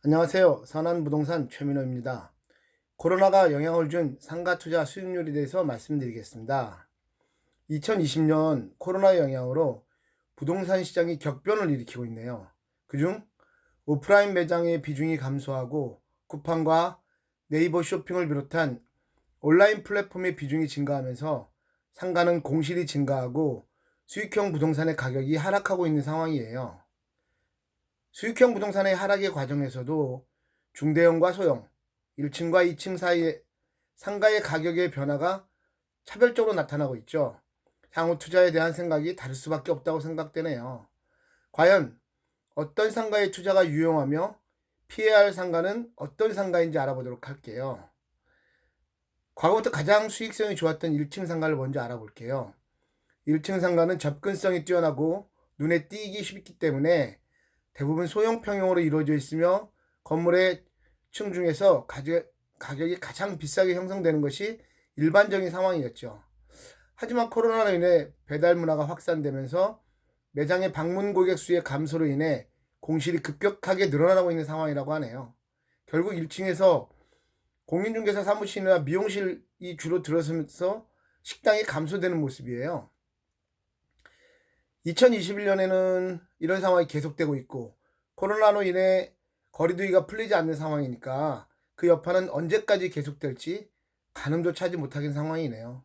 안녕하세요. 선한부동산 최민호입니다. 코로나가 영향을 준 상가투자 수익률에 대해서 말씀드리겠습니다. 2020년 코로나 영향으로 부동산 시장이 격변을 일으키고 있네요. 그중 오프라인 매장의 비중이 감소하고 쿠팡과 네이버 쇼핑을 비롯한 온라인 플랫폼의 비중이 증가하면서 상가는 공실이 증가하고 수익형 부동산의 가격이 하락하고 있는 상황이에요. 수익형 부동산의 하락의 과정에서도 중대형과 소형, 1층과 2층 사이의 상가의 가격의 변화가 차별적으로 나타나고 있죠. 향후 투자에 대한 생각이 다를 수밖에 없다고 생각되네요. 과연 어떤 상가의 투자가 유용하며 피해야 할 상가는 어떤 상가인지 알아보도록 할게요. 과거부터 가장 수익성이 좋았던 1층 상가를 먼저 알아볼게요. 1층 상가는 접근성이 뛰어나고 눈에 띄기 쉽기 때문에 대부분 소형 평형으로 이루어져 있으며 건물의 층 중에서 가격이 가장 비싸게 형성되는 것이 일반적인 상황이었죠. 하지만 코로나로 인해 배달 문화가 확산되면서 매장의 방문 고객 수의 감소로 인해 공실이 급격하게 늘어나고 있는 상황이라고 하네요. 결국 1층에서 공인중개사 사무실이나 미용실이 주로 들어서면서 식당이 감소되는 모습이에요. 2021년에는 이런 상황이 계속되고 있고 코로나로 인해 거리두기가 풀리지 않는 상황이니까 그 여파는 언제까지 계속될지 가늠도 차지 못하는 상황이네요.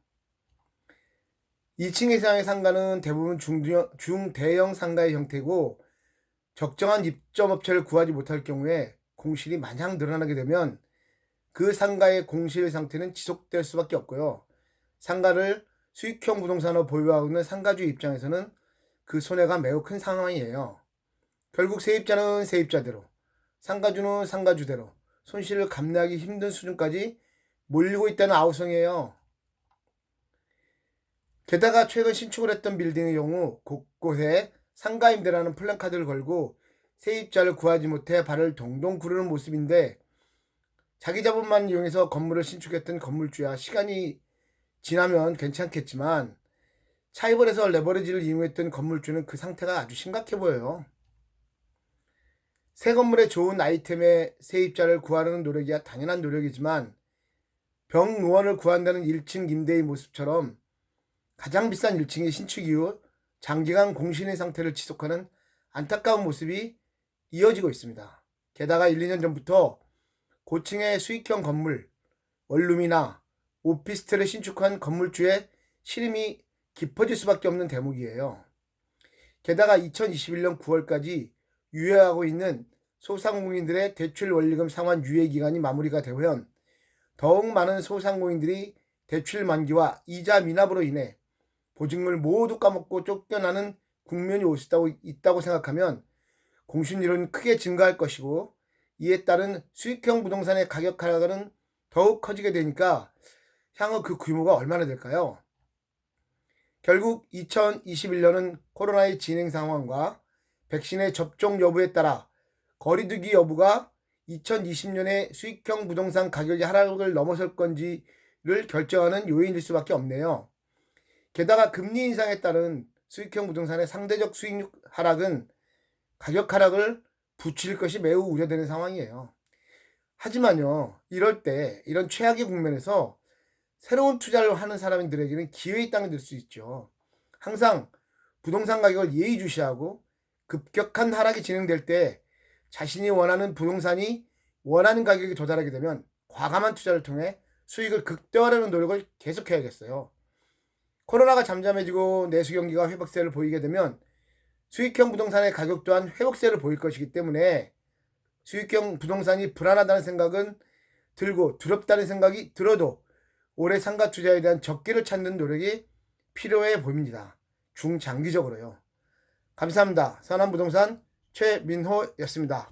2층 이상의 상가는 대부분 중대형 상가의 형태고 적정한 입점업체를 구하지 못할 경우에 공실이 마냥 늘어나게 되면 그 상가의 공실 상태는 지속될 수밖에 없고요. 상가를 수익형 부동산으로 보유하고 있는 상가주 입장에서는 그 손해가 매우 큰 상황이에요. 결국 세입자는 세입자대로, 상가주는 상가주대로 손실을 감내하기 힘든 수준까지 몰리고 있다는 아우성이에요. 게다가 최근 신축을 했던 빌딩의 경우 곳곳에 상가임대라는 플랜카드를 걸고 세입자를 구하지 못해 발을 동동 구르는 모습인데 자기 자본만 이용해서 건물을 신축했던 건물주야 시간이 지나면 괜찮겠지만 차입을 해서 레버리지를 이용했던 건물주는 그 상태가 아주 심각해 보여요. 새 건물의 좋은 아이템의 세입자를 구하려는 노력이야 당연한 노력이지만 병의원을 구한다는 1층 임대의 모습처럼 가장 비싼 1층의 신축 이후 장기간 공실의 상태를 지속하는 안타까운 모습이 이어지고 있습니다. 게다가 1, 2년 전부터 고층의 수익형 건물, 원룸이나 오피스텔을 신축한 건물주의 시름이 깊어질 수밖에 없는 대목이에요. 게다가 2021년 9월까지 유예하고 있는 소상공인들의 대출 원리금 상환 유예 기간이 마무리가 되면 더욱 많은 소상공인들이 대출 만기와 이자 미납으로 인해 보증금을 모두 까먹고 쫓겨나는 국면이 올 수 있다고 생각하면 공실률은 크게 증가할 것이고 이에 따른 수익형 부동산의 가격 하락은 더욱 커지게 되니까 향후 그 규모가 얼마나 될까요? 결국 2021년은 코로나의 진행 상황과 백신의 접종 여부에 따라 거리두기 여부가 2020년의 수익형 부동산 가격의 하락을 넘어설 건지를 결정하는 요인일 수밖에 없네요. 게다가 금리 인상에 따른 수익형 부동산의 상대적 수익률 하락은 가격 하락을 부추길 것이 매우 우려되는 상황이에요. 하지만요, 이럴 때 이런 최악의 국면에서 새로운 투자를 하는 사람들에게는 기회의 땅이 될 수 있죠. 항상 부동산 가격을 예의주시하고 급격한 하락이 진행될 때 자신이 원하는 부동산이 원하는 가격에 도달하게 되면 과감한 투자를 통해 수익을 극대화하려는 노력을 계속해야겠어요. 코로나가 잠잠해지고 내수 경기가 회복세를 보이게 되면 수익형 부동산의 가격 또한 회복세를 보일 것이기 때문에 수익형 부동산이 불안하다는 생각은 들고 두렵다는 생각이 들어도 올해 상가 투자에 대한 적기를 찾는 노력이 필요해 보입니다. 중장기적으로요. 감사합니다. 선한부동산 최민호였습니다.